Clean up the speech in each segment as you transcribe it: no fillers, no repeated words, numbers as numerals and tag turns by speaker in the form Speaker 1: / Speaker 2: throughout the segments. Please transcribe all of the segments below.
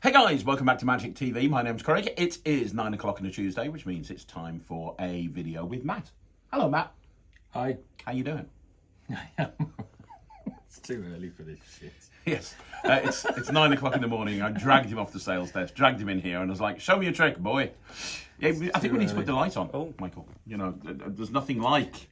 Speaker 1: Hey guys, welcome back to Magic TV. My name's Craig. It is 9 o'clock on a Tuesday, which means it's time for a video with Matt. Hello, Matt.
Speaker 2: Hi.
Speaker 1: How you doing?
Speaker 2: It's too early for this shit.
Speaker 1: Yes, it's 9 o'clock in the morning. I dragged him off the sales desk, dragged him in here, and I was like, "Show me a trick, boy." Yeah, I think we need to put the light on. Oh, Michael, you know, there's nothing like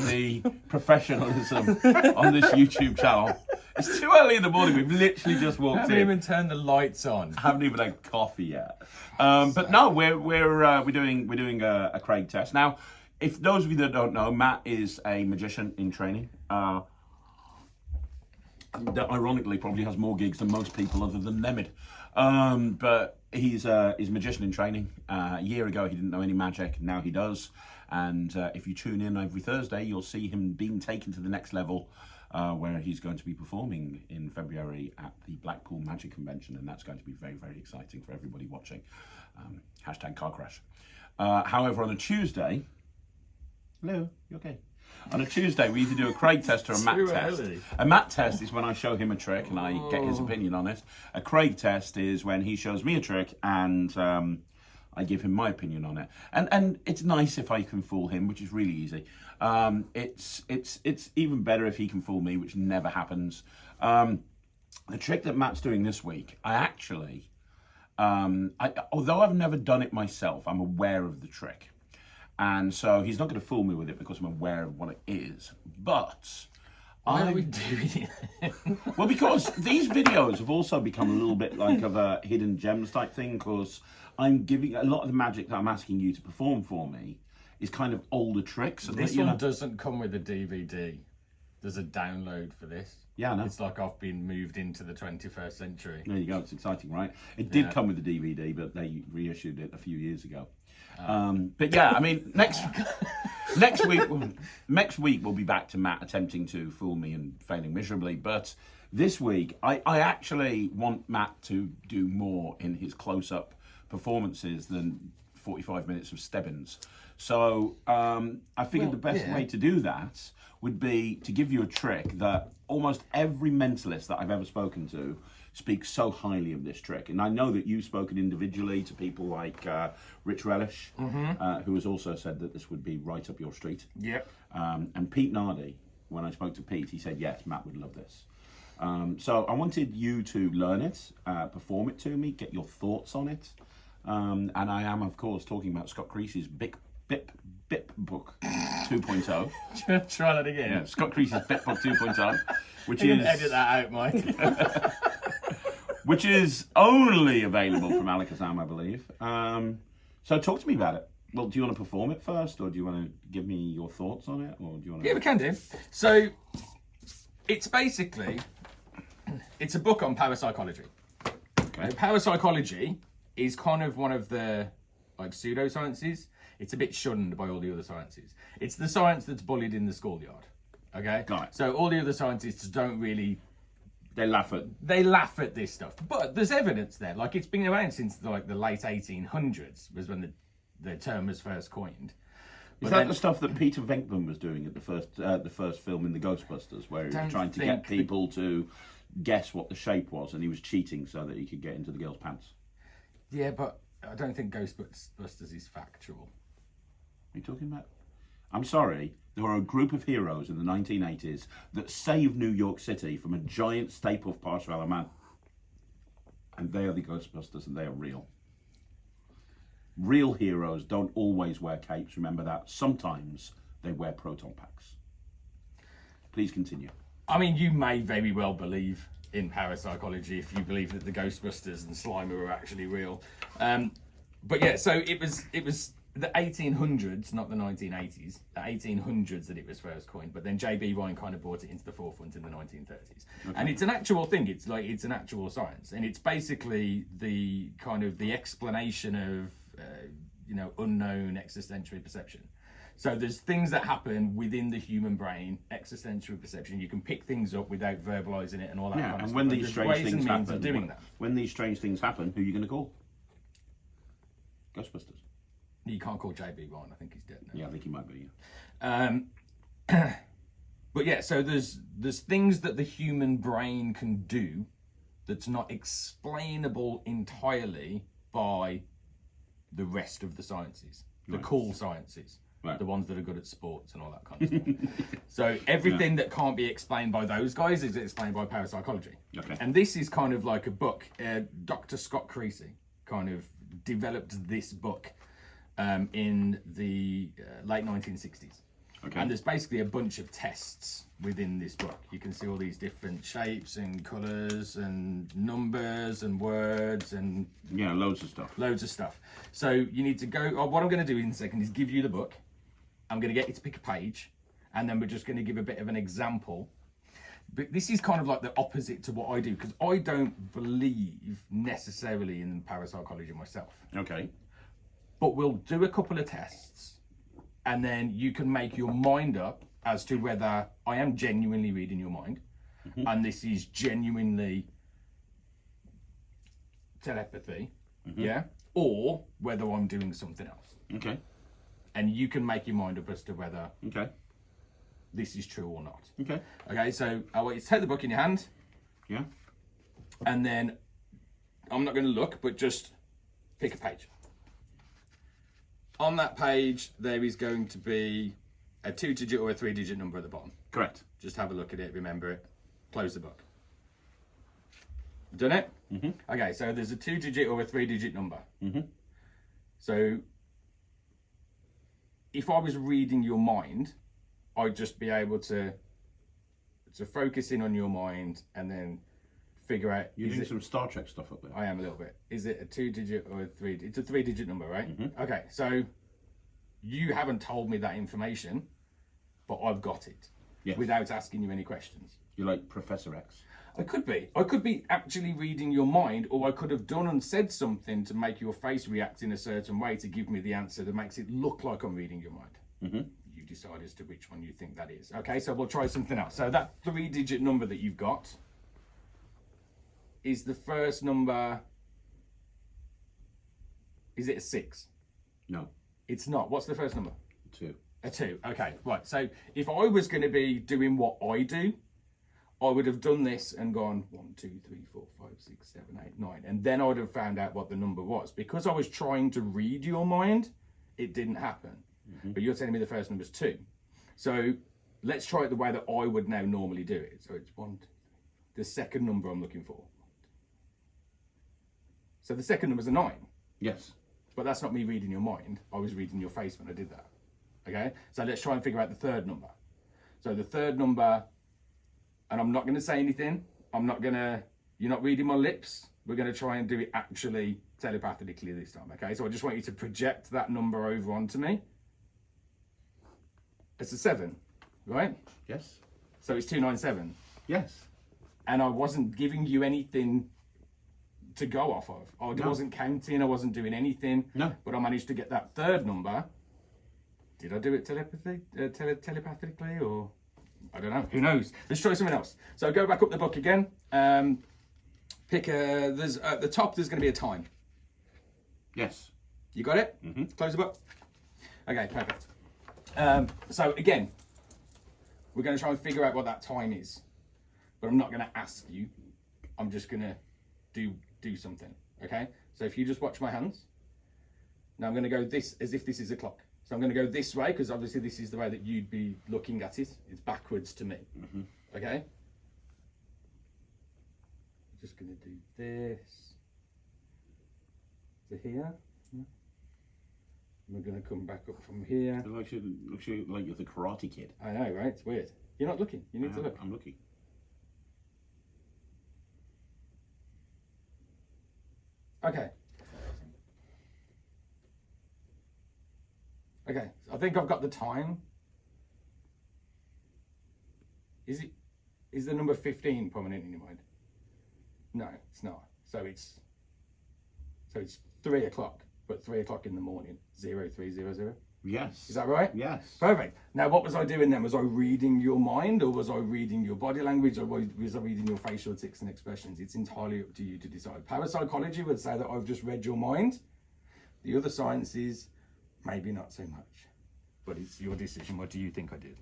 Speaker 1: the professionalism on this YouTube channel. It's too early in the morning. We've literally just walked in.
Speaker 2: Haven't even turned the lights on.
Speaker 1: Haven't even had coffee yet. But no, we're doing a Craig test now. If those of you that don't know, Matt is a magician in training. That ironically probably has more gigs than most people other than Nemid. But he's a magician in training. A year ago he didn't know any magic, now he does. And if you tune in every Thursday, you'll see him being taken to the next level, where he's going to be performing in February at the Blackpool Magic Convention, and that's going to be very, very exciting for everybody watching. Hashtag car crash. However, on a Tuesday, hello, you okay? On a Tuesday, we either do a Craig test or a Matt test. A Matt test is when I show him a trick and I get his opinion on it. A Craig test is when he shows me a trick and I give him my opinion on it. And it's nice if I can fool him, which is really easy. It's even better if he can fool me, which never happens. The trick that Matt's doing this week, I actually, although I've never done it myself, I'm aware of the trick. And so he's not going to fool me with it because I'm aware of what it is. But
Speaker 2: why are we doing it?
Speaker 1: Well, because these videos have also become a little bit like of a hidden gems type thing, because I'm giving a lot of the magic that I'm asking you to perform for me is kind of older tricks.
Speaker 2: This one doesn't come with a DVD. There's a download for this.
Speaker 1: Yeah, I know.
Speaker 2: It's like I've been moved into the 21st century.
Speaker 1: There you go. It's exciting, right? It did come with a DVD, but they reissued it a few years ago. But yeah, I mean, next week we'll be back to Matt attempting to fool me and failing miserably. But this week, I actually want Matt to do more in his close-up performances than 45 minutes of Stebbins. So I figured the best way to do that would be to give you a trick that almost every mentalist that I've ever spoken to speaks so highly of this trick. And I know that you've spoken individually to people like Rich Relish, who has also said that this would be right up your street.
Speaker 2: Yep.
Speaker 1: And Pete Nardi, when I spoke to Pete, he said, yes, Matt would love this. So I wanted you to learn it, perform it to me, get your thoughts on it. And I am, of course, talking about Scott Creasey's Bip Book 2.0.
Speaker 2: Try that again.
Speaker 1: Yeah, Scott Creasey's Bip Book 2.0, which
Speaker 2: You
Speaker 1: is
Speaker 2: can edit that out, Mike.
Speaker 1: which is only available from Alakazam, I believe. So talk to me about it. Well, do you want to perform it first, or do you want to give me your thoughts on it, or do you want to?
Speaker 2: Yeah, we can do. So it's basically it's a book on parapsychology.
Speaker 1: Okay.
Speaker 2: Parapsychology is kind of one of the like pseudosciences. It's a bit shunned by all the other sciences. It's the science that's bullied in the schoolyard. Okay?
Speaker 1: Got it.
Speaker 2: So all the other scientists don't really...
Speaker 1: They laugh at
Speaker 2: this stuff. But there's evidence there. Like, it's been around since the late 1800s was when the term was first coined.
Speaker 1: Is that the stuff that Peter Venkman was doing at the first film in the Ghostbusters, where he was trying to get people to guess what the shape was, and he was cheating so that he could get into the girl's pants?
Speaker 2: Yeah, but I don't think Ghostbusters is factual.
Speaker 1: What are you talking about? I'm sorry, there were a group of heroes in the 1980s that saved New York City from a giant Stay Puft Parcel Man. And they are the Ghostbusters, and they are real. Real heroes don't always wear capes, remember that. Sometimes they wear proton packs. Please continue.
Speaker 2: I mean, you may very well believe in parapsychology if you believe that the Ghostbusters and Slimer were actually real. But yeah, so it was the 1800s, not the 1980s, the 1800s that it was first coined, but then J.B. Ryan kind of brought it into the forefront in the 1930s. Okay. And it's an actual thing, it's an actual science, and it's basically the kind of the explanation of, unknown existential perception. So there's things that happen within the human brain, existential perception. You can pick things up without verbalizing it and all that kind of stuff.
Speaker 1: And when these strange things happen,
Speaker 2: when
Speaker 1: these strange things happen, who are you going to call? Ghostbusters.
Speaker 2: You can't call J.B. Ryan. I think he's dead now.
Speaker 1: Yeah, I think he might be.
Speaker 2: But yeah, so there's things that the human brain can do that's not explainable entirely by the rest of the sciences, the cool sciences, the ones that are good at sports and all that kind of stuff. So everything that can't be explained by those guys is explained by parapsychology.
Speaker 1: Okay.
Speaker 2: And this is kind of like a book. Dr. Scott Creasey kind of developed this book in the late 1960s.
Speaker 1: Okay.
Speaker 2: And there's basically a bunch of tests within this book. You can see all these different shapes and colours and numbers and words and...
Speaker 1: Yeah, loads of stuff.
Speaker 2: Loads of stuff. So you need to go... what I'm going to do in a second is give you the book. I'm going to get you to pick a page. And then we're just going to give a bit of an example. But this is kind of like the opposite to what I do, because I don't believe necessarily in parapsychology myself.
Speaker 1: Okay.
Speaker 2: But we'll do a couple of tests. And then you can make your mind up as to whether I am genuinely reading your mind, and this is genuinely telepathy, or whether I'm doing something else.
Speaker 1: Okay.
Speaker 2: And you can make your mind up as to whether this is true or not.
Speaker 1: Okay.
Speaker 2: Okay, so I want you to take the book in your hand.
Speaker 1: Yeah.
Speaker 2: And then I'm not going to look, but just pick a page. On that page, there is going to be a 2-digit or a 3-digit number at the bottom.
Speaker 1: Correct.
Speaker 2: Just have a look at it, remember it, close the book. Done it? Okay, so there's a 2-digit or a 3-digit number. So if I was reading your mind, I'd just be able to focus in on your mind and then figure out...
Speaker 1: You're doing some Star Trek stuff up there.
Speaker 2: I am a little bit. Is it a 2-digit or a 3? It's a 3-digit number, right? Okay, so you haven't told me that information, but I've got it without asking you any questions.
Speaker 1: You're like Professor X.
Speaker 2: I could be. I could be actually reading your mind, or I could have done and said something to make your face react in a certain way to give me the answer that makes it look like I'm reading your mind. You decide as to which one you think that is. Okay, so we'll try something else. So that 3-digit number that you've got is the first number. Is it a 6?
Speaker 1: No.
Speaker 2: It's not. What's the first number?
Speaker 1: 2.
Speaker 2: A 2. Okay, right. So if I was going to be doing what I do, I would have done this and gone 1, 2, 3, 4, 5, 6, 7, 8, 9. And then I would have found out what the number was. Because I was trying to read your mind, it didn't happen. But you're telling me the first number is 2. So let's try it the way that I would now normally do it. So it's 1, 2, 3. The second number I'm looking for. So the second number is a 9.
Speaker 1: Yes.
Speaker 2: But that's not me reading your mind. I was reading your face when I did that. Okay? So let's try and figure out the third number. So the third number, and I'm not going to say anything. You're not reading my lips. We're going to try and do it actually telepathically this time. Okay? So I just want you to project that number over onto me. It's a 7, right?
Speaker 1: Yes.
Speaker 2: So it's 297.
Speaker 1: Yes.
Speaker 2: And I wasn't giving you anything to go off of. I wasn't counting, I wasn't doing anything.
Speaker 1: No.
Speaker 2: But I managed to get that third number. Did I do it telepathically or... I don't know. Who knows? Let's try something else. So go back up the book again. Pick a... There's at the top, there's going to be a time.
Speaker 1: Yes.
Speaker 2: You got it? Close the book. Okay, perfect. So again, we're going to try and figure out what that time is. But I'm not going to ask you. I'm just going to do something. Okay? So if you just watch my hands. Now I'm going to go this as if this is a clock. So I'm going to go this way because obviously this is the way that you'd be looking at it. It's backwards to me. Okay? Just going to do this to here. We're going to come back up from here.
Speaker 1: It looks like you're the Karate Kid.
Speaker 2: I know, right? It's weird. You're not looking. You need to look.
Speaker 1: I'm looking.
Speaker 2: Okay. Okay, I think I've got the time. Is the number 15 prominent in your mind? No, it's not. So it's 3 o'clock, but 3 o'clock in the morning, 0300.
Speaker 1: Yes.
Speaker 2: Is that right?
Speaker 1: Yes.
Speaker 2: Perfect. Now, what was I doing then? Was I reading your mind, or was I reading your body language, or was I reading your facial tics and expressions? It's entirely up to you to decide. Parapsychology would say that I've just read your mind. The other sciences, maybe not so much. But it's your decision. What do you think I did?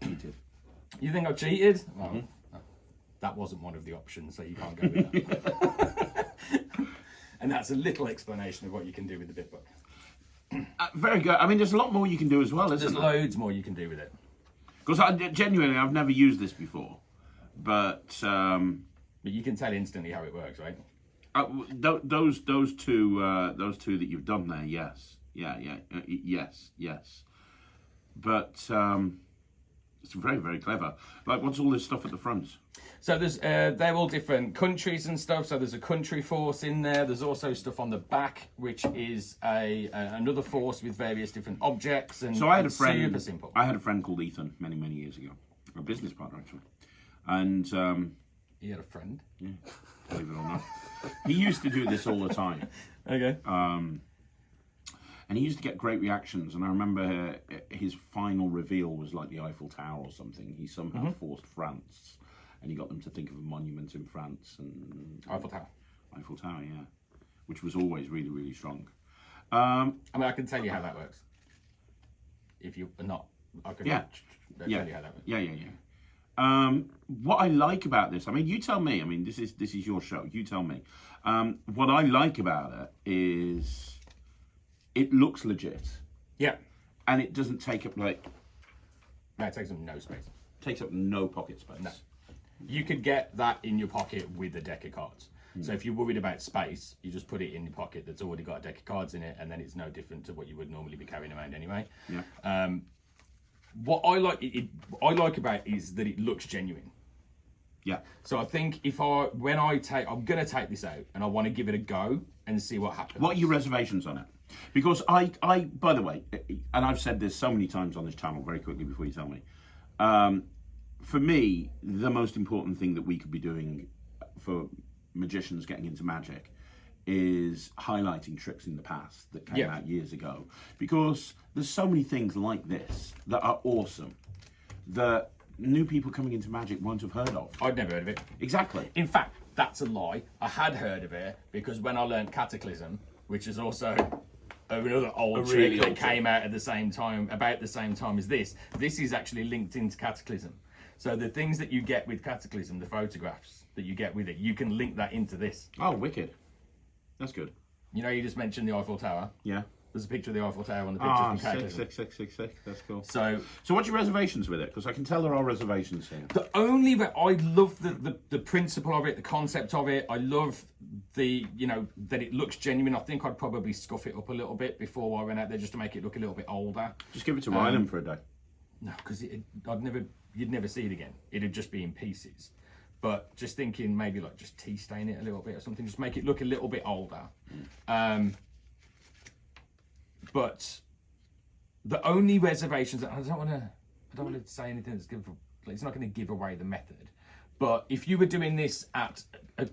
Speaker 1: You did.
Speaker 2: You think I cheated? No. that wasn't one of the options, so you can't go with that. And that's a little explanation of what you can do with the Bip Book.
Speaker 1: Very good. I mean, there's a lot more you can do as well, isn't
Speaker 2: There's
Speaker 1: there?
Speaker 2: loads more you can do with it.
Speaker 1: Because genuinely, I've never used this before, but
Speaker 2: But you can tell instantly how it works, right?
Speaker 1: those two that you've done there, yes, yes. But it's very, very clever. Like, what's all this stuff at the front?
Speaker 2: So there's they're all different countries and stuff. So there's a country force in there. There's also stuff on the back, which is another force with various different objects. And
Speaker 1: So I had a
Speaker 2: it's
Speaker 1: friend.
Speaker 2: super simple.
Speaker 1: I had a friend called Ethan many, many years ago, a business partner actually, and
Speaker 2: You had a friend.
Speaker 1: yeah, believe it or not, he used to do this all the time.
Speaker 2: Okay.
Speaker 1: And he used to get great reactions. And I remember his final reveal was like the Eiffel Tower or something. He somehow forced France, and he got them to think of a monument in France. And
Speaker 2: Eiffel Tower.
Speaker 1: Eiffel Tower, yeah, which was always really, really strong.
Speaker 2: I mean, I can tell you how that works. If you're not, I can
Speaker 1: Yeah.
Speaker 2: tell you how that works.
Speaker 1: Yeah. What I like about this, I mean, you tell me. I mean, this is your show. You tell me. What I like about it is it looks legit,
Speaker 2: Yeah.
Speaker 1: and it doesn't take up
Speaker 2: No, it takes up no space.
Speaker 1: takes up no pocket space.
Speaker 2: No. You could get that in your pocket with a deck of cards. So if you're worried about space, you just put it in your pocket that's already got a deck of cards in it, and then it's no different to what you would normally be carrying around anyway.
Speaker 1: Yeah.
Speaker 2: What I like about it is that it looks genuine.
Speaker 1: Yeah.
Speaker 2: So I think I'm going to take this out, and I want to give it a go and see what happens.
Speaker 1: What are your reservations on it? Because I, by the way, and I've said this so many times on this channel, very quickly before you tell me, for me, the most important thing that we could be doing for magicians getting into magic is highlighting tricks in the past that came out years ago. Because there's so many things like this that are awesome that new people coming into magic won't have heard of.
Speaker 2: I'd never heard of it.
Speaker 1: Exactly.
Speaker 2: In fact, that's a lie. I had heard of it because when I learned Cataclysm, which is also another old trick
Speaker 1: really
Speaker 2: that
Speaker 1: old
Speaker 2: came out at the same time, about the same time as this is actually linked into Cataclysm. So the things that you get with Cataclysm, the photographs that you get with it, you can link that into this.
Speaker 1: Oh, wicked. That's good.
Speaker 2: You know, you just mentioned the Eiffel Tower.
Speaker 1: Yeah.
Speaker 2: There's a picture of the Eiffel Tower on the picture from Cataclysm.
Speaker 1: Sick. That's cool.
Speaker 2: So
Speaker 1: what's your reservations with it? Because I can tell there are reservations here.
Speaker 2: the only that I love the principle of it, the concept of it. I love the that it looks genuine. I think I'd probably scuff it up a little bit before I went out there just to make it look a little bit older.
Speaker 1: Just give it to Ryland for a day.
Speaker 2: No, because you'd never see it again. It'd just be in pieces. But just thinking maybe like just tea stain it a little bit or something, just make it look a little bit older. But the only reservations, I don't want to say anything that's it's not going to give away the method. But if you were doing this at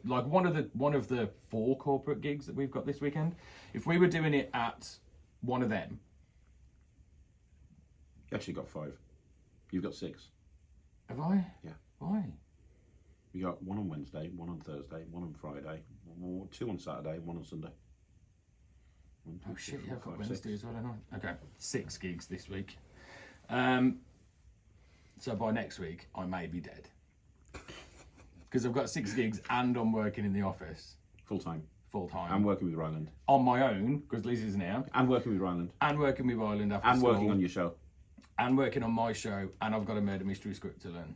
Speaker 2: like one of the 4 corporate gigs that we've got this weekend, if we were doing it at one of them,
Speaker 1: You actually got 5. You've got 6.
Speaker 2: have I?
Speaker 1: Yeah.
Speaker 2: Why?
Speaker 1: You got 1 on Wednesday, 1 on Thursday, 1 on Friday, 2 on Saturday, 1 on Sunday. 1, 2,
Speaker 2: Oh
Speaker 1: 3,
Speaker 2: shit,
Speaker 1: 4,
Speaker 2: yeah, I've got
Speaker 1: 5,
Speaker 2: Wednesday
Speaker 1: 6.
Speaker 2: as well, haven't I? Okay, 6 gigs this week. So by next week, I may be dead. Because I've got 6 gigs and I'm working in the office
Speaker 1: Full time.
Speaker 2: full time.
Speaker 1: And working with Ryland.
Speaker 2: On my own, because Liz is now.
Speaker 1: And working with Ryland.
Speaker 2: And working with Ireland after
Speaker 1: And
Speaker 2: school.
Speaker 1: working on your show.
Speaker 2: And working on my show. And I've got a murder mystery script to learn.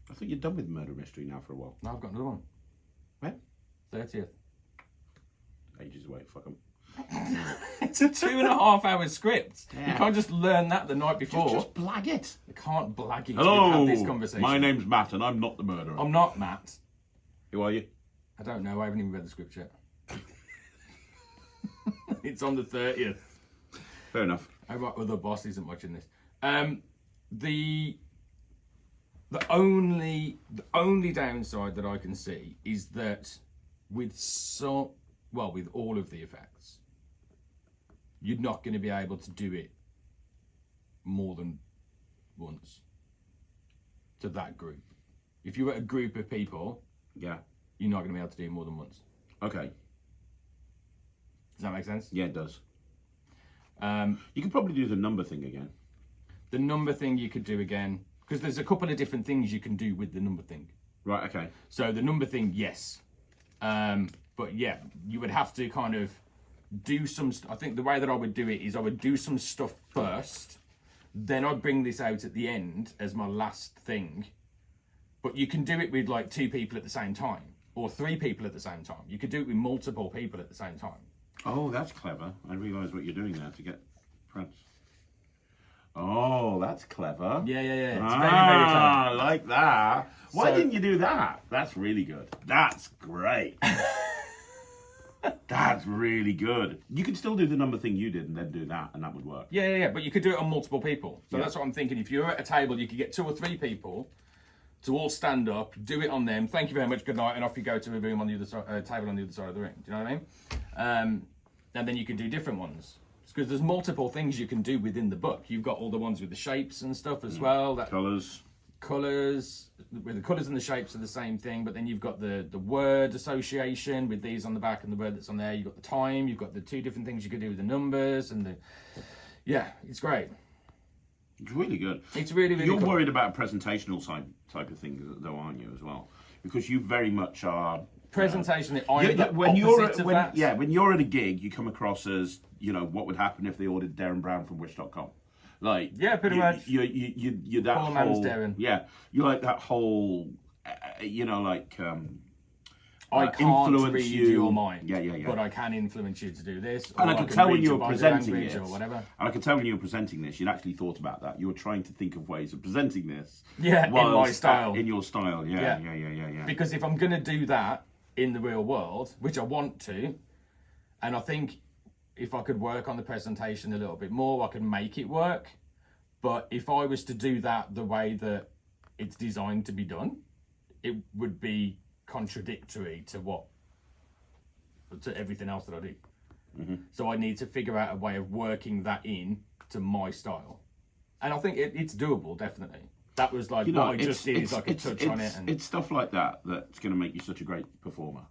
Speaker 1: I thought you're done with murder mystery now for a while.
Speaker 2: No, I've got another one.
Speaker 1: When?
Speaker 2: 30th.
Speaker 1: Ages away, fuck 'em.
Speaker 2: It's a 2.5 hour script.
Speaker 1: Yeah.
Speaker 2: You can't just learn that the night before.
Speaker 1: Just blag it.
Speaker 2: You can't blag it.
Speaker 1: Hello,
Speaker 2: We've had this conversation.
Speaker 1: my name's Matt and I'm not the murderer.
Speaker 2: I'm not Matt.
Speaker 1: Who are you?
Speaker 2: I don't know. I haven't even read the script yet. It's on the 30th.
Speaker 1: Fair enough.
Speaker 2: Oh, right, well, the boss isn't watching this. The only downside that I can see is that with all of the effects, you're not going to be able to do it more than once to that group. If you're at a group of people,
Speaker 1: Yeah.
Speaker 2: you're not going to be able to do it more than once.
Speaker 1: Okay.
Speaker 2: Does that make sense?
Speaker 1: Yeah, it does.
Speaker 2: Um,
Speaker 1: You could probably do the number thing again.
Speaker 2: The number thing you could do again, because there's a couple of different things you can do with the number thing.
Speaker 1: Right, okay.
Speaker 2: So the number thing, yes. But yeah, you would have to kind of do some, I think the way that I would do it is I would do some stuff first, then I'd bring this out at the end as my last thing. But you can do it with like 2 people at the same time, or 3 people at the same time. You could do it with multiple people at the same time.
Speaker 1: Oh, that's clever. I realise what you're doing there to get press. Oh, that's clever.
Speaker 2: Yeah. It's very, very clever.
Speaker 1: I like that. Why
Speaker 2: So-
Speaker 1: didn't you do that? That's really good. That's great. That's really good. You could still do the number thing you did and then do that, and that would work.
Speaker 2: Yeah. But you could do it on multiple people. So
Speaker 1: Yeah.
Speaker 2: that's what I'm thinking. If you're at a table, you could get 2 or 3 people to all stand up, do it on them. Thank you very much. Good night, and off you go to a room on the other side, table on the other side of the ring. Do you know what I mean? And then you can do different ones because there's multiple things you can do within the book. You've got all the ones with the shapes and stuff as well. That
Speaker 1: Colours.
Speaker 2: colours, where the colours and the shapes are the same thing, but then you've got the word association with these on the back and the word that's on there. You've got the time. You've got the 2 different things you could do with the numbers and the. Yeah, it's great.
Speaker 1: It's really good.
Speaker 2: It's really, really
Speaker 1: You're
Speaker 2: cool.
Speaker 1: worried about a presentational type of thing, though, aren't you, as well? Because you very much are...
Speaker 2: Presentation, I'm
Speaker 1: Yeah,
Speaker 2: the
Speaker 1: when you're
Speaker 2: opposite of that.
Speaker 1: when you're at a gig, you come across as, you know, what would happen if they ordered Darren Brown from Wish.com. Like,
Speaker 2: Yeah, pretty much.
Speaker 1: You're that
Speaker 2: Poor man's
Speaker 1: whole...
Speaker 2: Darren.
Speaker 1: Yeah, you're like that whole, you know, like...
Speaker 2: I can't
Speaker 1: influence
Speaker 2: read
Speaker 1: you.
Speaker 2: your mind.
Speaker 1: Yeah.
Speaker 2: But I can influence you to do this.
Speaker 1: And
Speaker 2: or
Speaker 1: I could
Speaker 2: can
Speaker 1: tell when
Speaker 2: read
Speaker 1: you
Speaker 2: your
Speaker 1: were
Speaker 2: body
Speaker 1: presenting
Speaker 2: language
Speaker 1: this,
Speaker 2: or whatever.
Speaker 1: and I could tell when you were presenting this, you'd actually thought about that. You were trying to think of ways of presenting this.
Speaker 2: Yeah, in my
Speaker 1: whilst-
Speaker 2: style.
Speaker 1: In your style, yeah.
Speaker 2: Because if I'm going to do that in the real world, which I want to, and I think if I could work on the presentation a little bit more, I could make it work. But if I was to do that the way that it's designed to be done, it would be contradictory to everything else that I do.
Speaker 1: Mm-hmm.
Speaker 2: So I need to figure out a way of working that in to my style. And I think it's doable, definitely. That was like
Speaker 1: You know,
Speaker 2: what I just did is I could touch on it. And
Speaker 1: it's stuff like that that's going to make you such a great performer.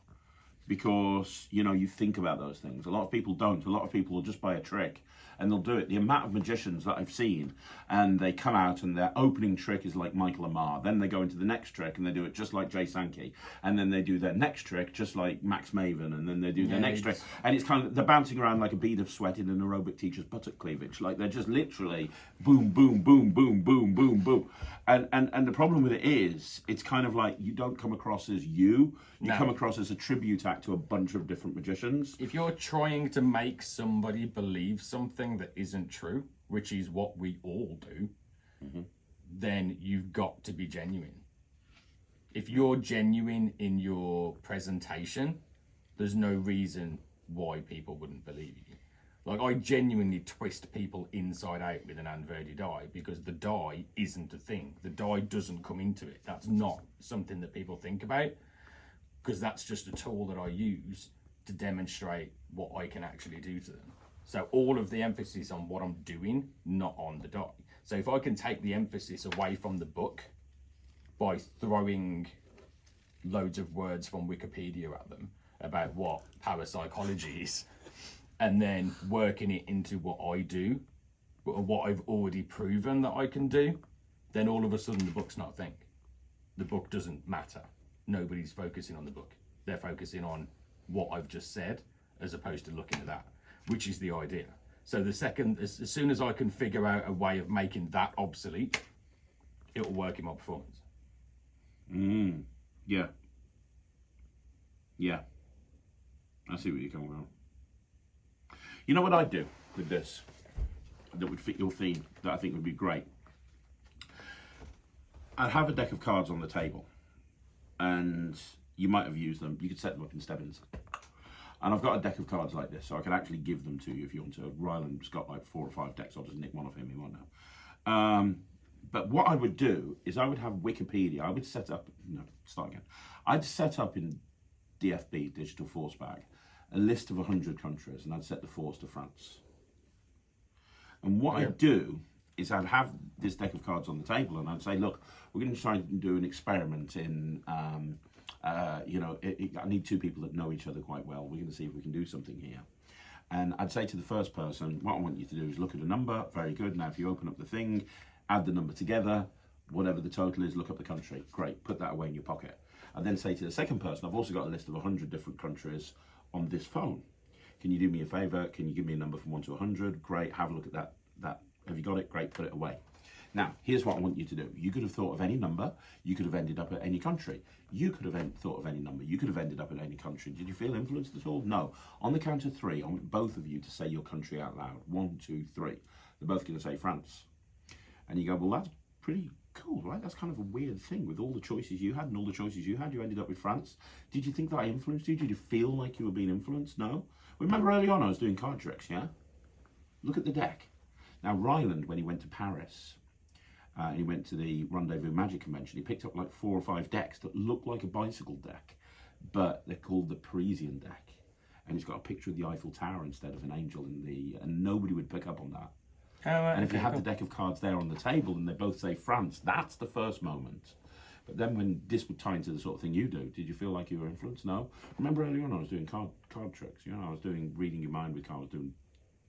Speaker 1: Because, you know, you think about those things. A lot of people don't. A lot of people will just buy a trick and they'll do it. The amount of magicians that I've seen, and they come out and their opening trick is like Michael Amar. Then they go into the next trick and they do it just like Jay Sankey. And then they do their next trick just like Max Maven. And then they do their next trick. And it's kind of, they're bouncing around like a bead of sweat in an aerobic teacher's buttock cleavage. Like they're just literally boom, boom, boom, boom, boom, boom, boom. And the problem with it is, it's kind of like you don't come across as you. You come across as a tribute act to a bunch of different magicians.
Speaker 2: if you're trying to make somebody believe something that isn't true, which is what we all do, then you've got to be genuine. If you're genuine in your presentation, there's no reason why people wouldn't believe you. Like, I genuinely twist people inside out with an Anverdi die because the die isn't a thing. The die doesn't come into it. That's not something that people think about, because that's just a tool that I use to demonstrate what I can actually do to them. So all of the emphasis on what I'm doing, not on the die. So if I can take the emphasis away from the book by throwing loads of words from Wikipedia at them about what parapsychology is, and then working it into what I do, or what I've already proven that I can do, then all of a sudden the book's not a thing. The book doesn't matter. Nobody's focusing on the book. They're focusing on what I've just said, as opposed to looking at that, which is the idea. So the second, as soon as I can figure out a way of making that obsolete, it'll work in my performance.
Speaker 1: Yeah. Yeah. I see where you're coming from. You know what I'd do with this that would fit your theme, that I think would be great? I'd have a deck of cards on the table, and you might have used them. You could set them up in Stebbins. And I've got a deck of cards like this, so I can actually give them to you if you want to. Ryland's got like 4 or 5 decks. I'll just nick one of him. He won't know. But what I would do is I would have Wikipedia. I would set up, no, start again. I'd set up in DFB, Digital Force Bag, a list of 100 countries, and I'd set the force to France. And what I'd do is I'd have this deck of cards on the table, and I'd say, look, we're going to try and do an experiment in, I need 2 people that know each other quite well. We're going to see if we can do something here. And I'd say to the first person, what I want you to do is look at a number. Very good. Now, if you open up the thing, add the number together. whatever the total is, look up the country. Great, put that away in your pocket. And then say to the second person, I've also got a list of 100 different countries on this phone. Can you do me a favour? Can you give me a number from 1 to 100? Great, have a look at that. Have you got it? Great, put it away. Now, here's what I want you to do. You could have thought of any number. You could have ended up at any country. You could have thought of any number. You could have ended up at any country. Did you feel influenced at all? No. On the count of 3, I want both of you to say your country out loud. 1, 2, 3. They're both going to say France. And you go, well, that's pretty cool, right? That's kind of a weird thing with all the choices you had and all the choices you had. You ended up with France. Did you think that influenced you? Did you feel like you were being influenced? No. Remember early on I was doing card tricks, yeah? Look at the deck. Now, Ryland, when he went to Paris, and he went to the Rendezvous Magic Convention, he picked up like 4 or 5 decks that look like a bicycle deck, but they're called the Parisian deck. And he's got a picture of the Eiffel Tower instead of an angel and nobody would pick up on that. And if you had the deck of cards there on the table and they both say France, that's the first moment. But then when this would tie into the sort of thing you do, did you feel like you were influenced? No. Remember earlier on I was doing card tricks, you know, I was doing reading your mind with cards, I was doing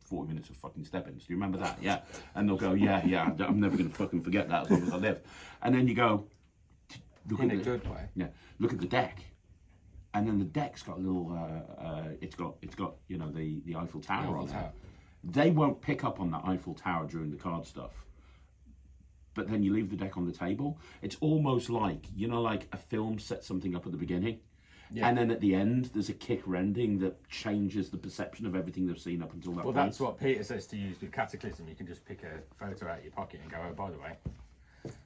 Speaker 1: 40 minutes of fucking step-ins. Do you remember that? Yeah. And they'll go, yeah, I'm never going to fucking forget that as long as I live. And then you go, look
Speaker 2: in
Speaker 1: at
Speaker 2: a good way.
Speaker 1: Yeah. Look at the deck. And then the deck's got a little, it's got you know, the Eiffel Tower on there. They won't pick up on that Eiffel Tower during the card stuff. But then you leave the deck on the table. It's almost like, you know, like a film sets something up at the beginning. Yeah. And then at the end, there's a kicker ending that changes the perception of everything they've seen up until that point.
Speaker 2: Well, that's what Peter says to use with Cataclysm. You can just pick a photo out of your pocket and go, oh, by the way.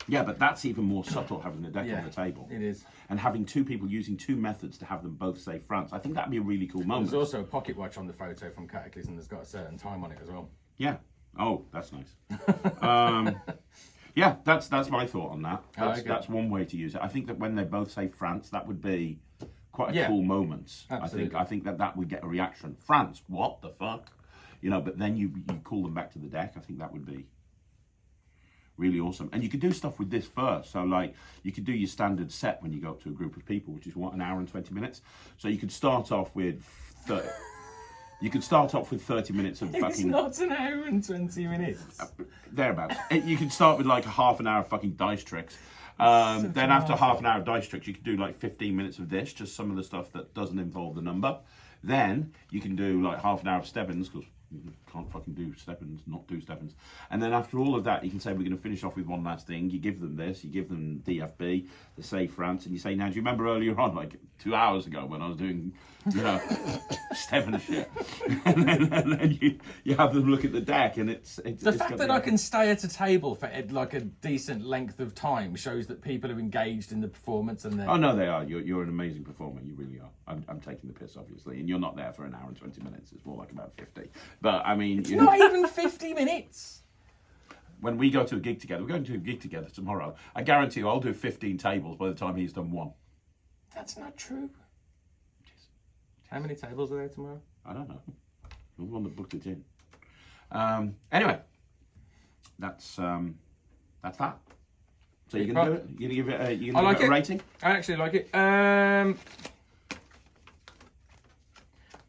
Speaker 1: Yeah, but that's even more subtle, having the deck on the table.
Speaker 2: It is.
Speaker 1: And having 2 people using 2 methods to have them both say France. I think that'd be a really cool moment.
Speaker 2: There's also a pocket watch on the photo from Cataclysm that's got a certain time on it as well.
Speaker 1: Yeah. Oh, that's nice. Yeah, that's my thought on that. That's one way to use it. I think that when they both say France, that would be quite a cool moment.
Speaker 2: Absolutely.
Speaker 1: I think that would get a reaction. France, what the fuck? You know, but then you call them back to the deck. I think that would be really awesome. And you could do stuff with this first. So like you could do your standard set when you go up to a group of people, which is what, an hour and 20 minutes. So you could start off with 30. You could start off with 30 minutes of fucking...
Speaker 2: It's not an hour and 20 minutes.
Speaker 1: Thereabouts. You can start with like a half an hour of fucking dice tricks. Then after half an hour of dice tricks, you could do like 15 minutes of this, just some of the stuff that doesn't involve the number. Then you can do like half an hour of step-ins, because you can't fucking do step-ins, not do step-ins. And then after all of that, you can say, we're going to finish off with one last thing. You give them this, you give them DFB, they say France, and you say, now, do you remember earlier on, like 2 hours ago, when I was doing, you know, step-in shit? And then you have them look at the deck, and it's
Speaker 2: the fact that I can stay at a table for like a decent length of time shows that people are engaged in the performance. And
Speaker 1: oh no, they are. You're an amazing performer. You really are. I'm taking the piss, obviously, and you're not there for an hour and 20 minutes. It's more like about 50. But I mean,
Speaker 2: it's not even 50 minutes.
Speaker 1: When we go to a gig together, we're going to a gig together tomorrow. I guarantee you, I'll do 15 tables by the time he's done one.
Speaker 2: That's not true. How many tables are there tomorrow?
Speaker 1: I don't know. You're the one that booked it in. Anyway, that's that. So you're gonna do it? You're gonna give it a rating?
Speaker 2: I actually like it.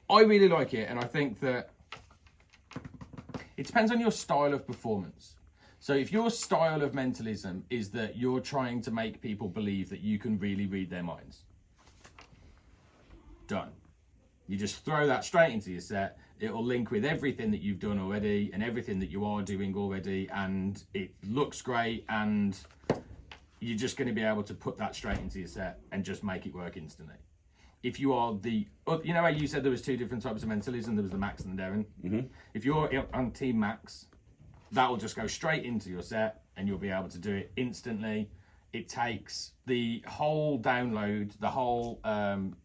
Speaker 2: I really like it, and I think that it depends on your style of performance. So if your style of mentalism is that you're trying to make people believe that you can really read their minds, done. You just throw that straight into your set. It'll link with everything that you've done already and everything that you are doing already, and it looks great, and you're just going to be able to put that straight into your set and just make it work instantly. If you are you know how you said there was 2 different types of mentalism, there was the Max and the Darren. Mm-hmm. If you're on Team Max, that will just go straight into your set and you'll be able to do it instantly. It takes the whole download, the whole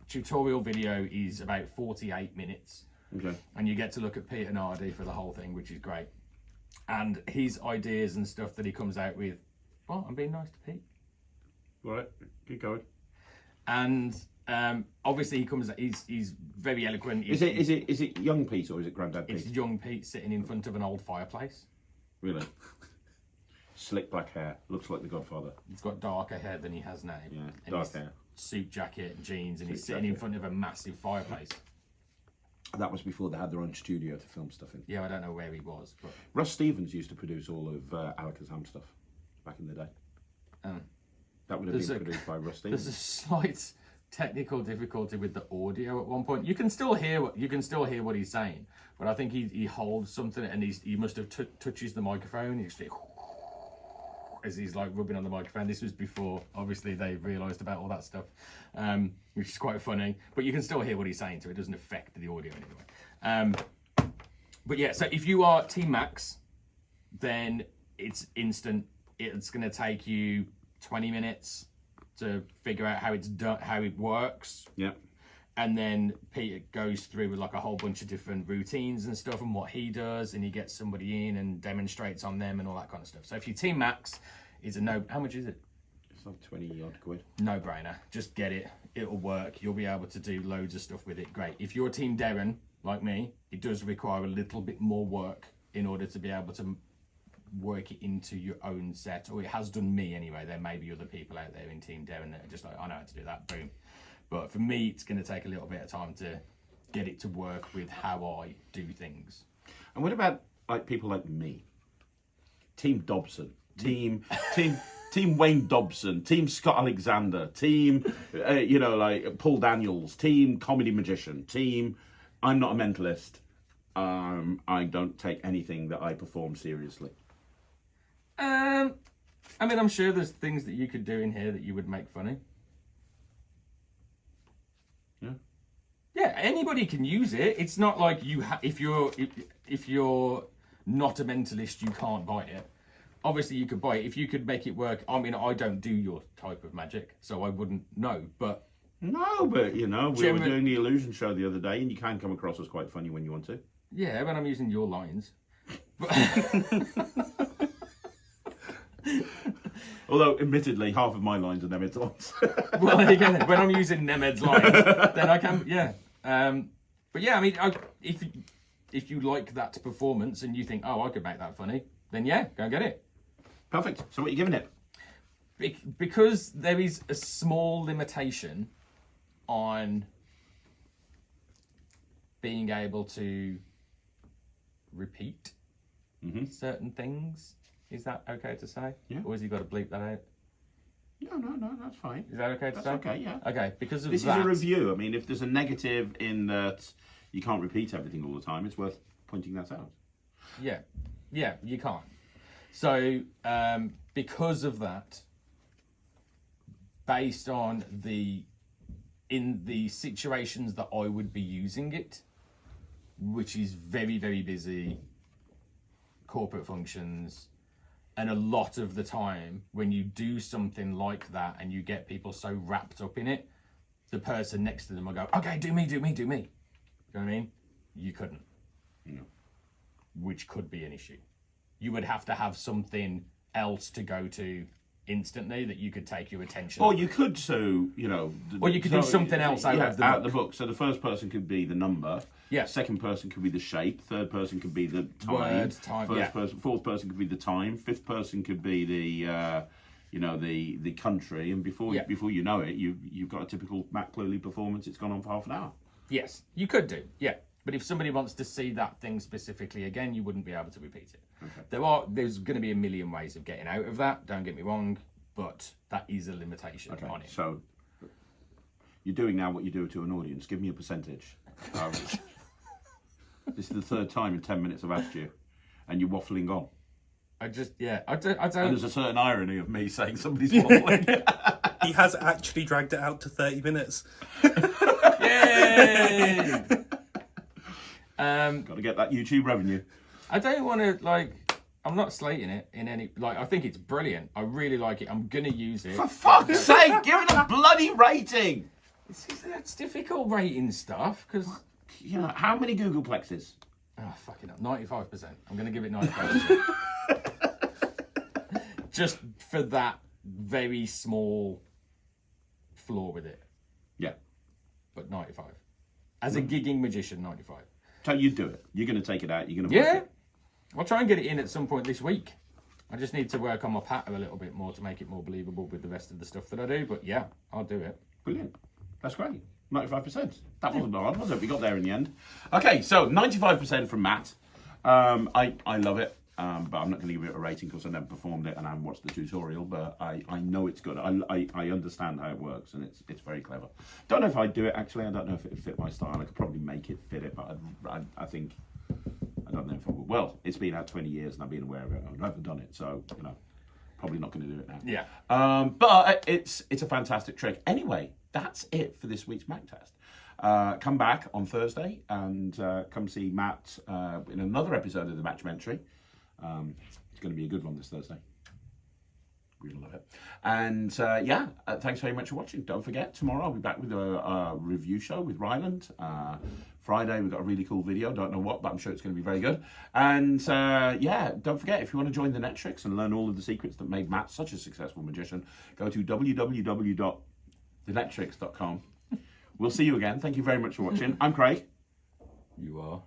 Speaker 2: tutorial video is about 48 minutes.
Speaker 1: Okay.
Speaker 2: And you get to look at Peter Nardi for the whole thing, which is great. And his ideas and stuff that he comes out with. Well, I'm being nice to Pete.
Speaker 1: All right, keep going.
Speaker 2: And obviously he comes. He's very eloquent.
Speaker 1: Is it young Pete or is it Grandad Pete?
Speaker 2: It's young Pete sitting in front of an old fireplace.
Speaker 1: Really? Slick black hair, looks like the Godfather.
Speaker 2: He's got darker hair than he has now.
Speaker 1: Yeah, dark hair.
Speaker 2: Suit jacket and jeans, and he's sitting in front of a massive fireplace.
Speaker 1: That was before they had their own studio to film stuff in.
Speaker 2: Yeah, I don't know where he was. But
Speaker 1: Russ Stevens used to produce all of Alakazam stuff back in the day. That would have been produced by Rusty.
Speaker 2: There's a slight technical difficulty with the audio at one point. You can still hear what he's saying, but I think he holds something and he must have touches the microphone. He's like, as he's like rubbing on the microphone. This was before, obviously, they realised about all that stuff, which is quite funny. But you can still hear what he's saying, so it doesn't affect the audio anyway. But yeah, so if you are Team Max, then it's instant. It's going to take you 20 minutes to figure out how it's done, how it works.
Speaker 1: Yeah.
Speaker 2: And then Peter goes through with like a whole bunch of different routines and stuff and what he does, and he gets somebody in and demonstrates on them and all that kind of stuff. So if you Team Max, it's a no. How much is it?
Speaker 1: It's like 20 odd quid.
Speaker 2: No brainer. Just get it. It'll work. You'll be able to do loads of stuff with it. Great. If you're Team Darren, like me, it does require a little bit more work in order to be able to work it into your own set, or it has done me anyway. There may be other people out there in Team Darren that are just like, I know how to do that, boom. But for me, it's going to take a little bit of time to get it to work with how I do things.
Speaker 1: And what about like people like me? Team Dobson, Team Wayne Dobson, Team Scott Alexander, Team, like Paul Daniels, Team Comedy Magician, Team I'm not a mentalist. I don't take anything that I perform seriously.
Speaker 2: I mean, I'm sure there's things that you could do in here that you would make funny.
Speaker 1: Yeah.
Speaker 2: Yeah, anybody can use it. It's not like you if you're not a mentalist, you can't buy it. Obviously, you could buy it if you could make it work. I mean, I don't do your type of magic, so I wouldn't know. But
Speaker 1: we were doing the illusion show the other day, and you can come across as quite funny when you want to.
Speaker 2: Yeah, when I'm using your lines.
Speaker 1: Although, admittedly, half of my lines are Nemed's lines.
Speaker 2: Well, there you go. When I'm using Nemed's lines, then I can, yeah. But yeah, I mean, if you like that performance and you think, oh, I could make that funny, then yeah, go and get it.
Speaker 1: Perfect. So what are you giving it?
Speaker 2: Because there is a small limitation on being able to repeat certain things. Is that okay to say?
Speaker 1: Yeah.
Speaker 2: Or has he got to bleep that out?
Speaker 1: No, that's fine.
Speaker 2: Is that okay to say?
Speaker 1: That's okay, yeah.
Speaker 2: Okay, because of
Speaker 1: this
Speaker 2: that...
Speaker 1: is a review. I mean, if there's a negative in that you can't repeat everything all the time, it's worth pointing that out.
Speaker 2: Yeah, you can't. So, because of that, based on in the situations that I would be using it, which is very, very busy, corporate functions, and a lot of the time when you do something like that and you get people so wrapped up in it, the person next to them will go, okay, do me. You know what I mean? You couldn't.
Speaker 1: No.
Speaker 2: Which could be an issue. You would have to have something else to go to instantly that you could take your attention.
Speaker 1: Or you could do
Speaker 2: something else out of the book.
Speaker 1: So the first person could be the number.
Speaker 2: Yeah.
Speaker 1: Second person could be the shape. Third person could be the time.
Speaker 2: Word, time.
Speaker 1: Fourth person could be the time. Fifth person could be the country. And before you know it, you've got a typical Matt Cluley performance. It's gone on for half an hour.
Speaker 2: Yes, you could do. Yeah. But if somebody wants to see that thing specifically again, you wouldn't be able to repeat it. Okay. There's going to be a million ways of getting out of that, don't get me wrong, but that is a limitation on it.
Speaker 1: So you're doing now what you do to an audience. Give me a percentage. This is the third time in 10 minutes I've asked you, and you're waffling on.
Speaker 2: I don't.
Speaker 1: And there's a certain irony of me saying somebody's waffling.
Speaker 3: He has actually dragged it out to 30 minutes.
Speaker 2: Yay!
Speaker 1: Got to get that YouTube revenue.
Speaker 2: I don't want to, I'm not slating it in any, I think it's brilliant. I really like it. I'm going to use it.
Speaker 1: For fuck's sake, give it a bloody rating!
Speaker 2: That's difficult rating stuff, because...
Speaker 1: how many Googleplexes?
Speaker 2: Oh, fucking hell. 95%. I'm going to give it 95%. Just for that very small flaw with it.
Speaker 1: Yeah.
Speaker 2: But 95. As a gigging magician, 95.
Speaker 1: So you do it. You're going to take it out. You're going to work it.
Speaker 2: I'll try and get it in at some point this week. I just need to work on my patter a little bit more to make it more believable with the rest of the stuff that I do. But yeah, I'll do it.
Speaker 1: Brilliant. That's great. 95%. That wasn't hard, was it? We got there in the end. Okay, so 95% from Matt. I love it. but I'm not going to give it a rating because I never performed it and I haven't watched the tutorial. But I know it's good. I understand how it works, and it's very clever. Don't know if I'd do it actually. I don't know if it would fit my style. I could probably make it fit it, but I think I don't know if I would. Well, it's been out 20 years and I've been aware of it. I've never done it, so you know, probably not going to do it now.
Speaker 2: Yeah.
Speaker 1: But it's a fantastic trick. Anyway, that's it for this week's Mac test. Come back on Thursday and come see Matt in another episode of the Matchmentary. It's going to be a good one this Thursday. We're going to love it. And thanks very much for watching. Don't forget, tomorrow I'll be back with a review show with Ryland. Friday we've got a really cool video. Don't know what, but I'm sure it's going to be very good. And don't forget, if you want to join the NETRIX and learn all of the secrets that made Matt such a successful magician, go to www.thenetrix.com. We'll see you again. Thank you very much for watching. I'm Craig.
Speaker 2: You are.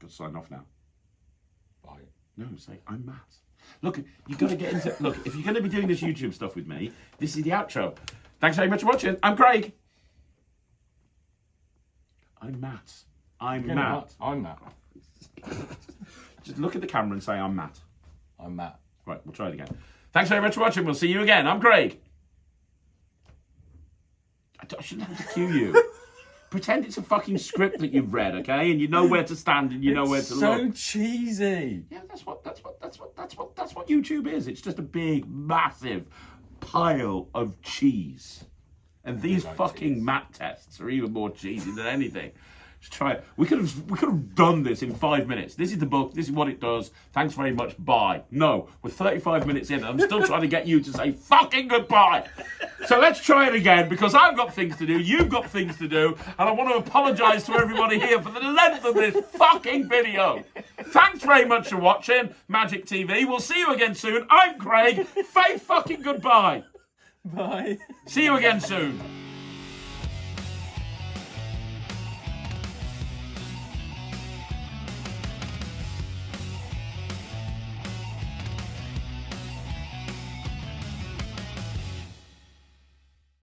Speaker 1: Got to sign off now.
Speaker 2: Bye.
Speaker 1: No, say I'm Matt. Look, you've got to get into... Look, if you're going to be doing this YouTube stuff with me, this is the outro. Thanks very much for watching. I'm Craig. I'm Matt. I'm Matt.
Speaker 2: I'm Matt.
Speaker 1: Just look at the camera and say I'm Matt.
Speaker 2: I'm Matt.
Speaker 1: Right, we'll try it again. Thanks very much for watching. We'll see you again. I'm Craig. I shouldn't have to cue you. Pretend it's a fucking script that you've read, okay? And you know where to stand and you know where to look.
Speaker 2: So cheesy.
Speaker 1: Yeah, that's what YouTube is. It's just a big, massive pile of cheese. And these fucking cheese. Math tests are even more cheesy than anything. Just try it. We could have done this in 5 minutes. This is the book. This is what it does. Thanks very much. Bye. No, we're 35 minutes in and I'm still trying to get you to say fucking goodbye. So let's try it again because I've got things to do. You've got things to do. And I want to apologise to everybody here for the length of this fucking video. Thanks very much for watching Magic TV. We'll see you again soon. I'm Craig. Say fucking goodbye.
Speaker 2: Bye.
Speaker 1: See you again soon.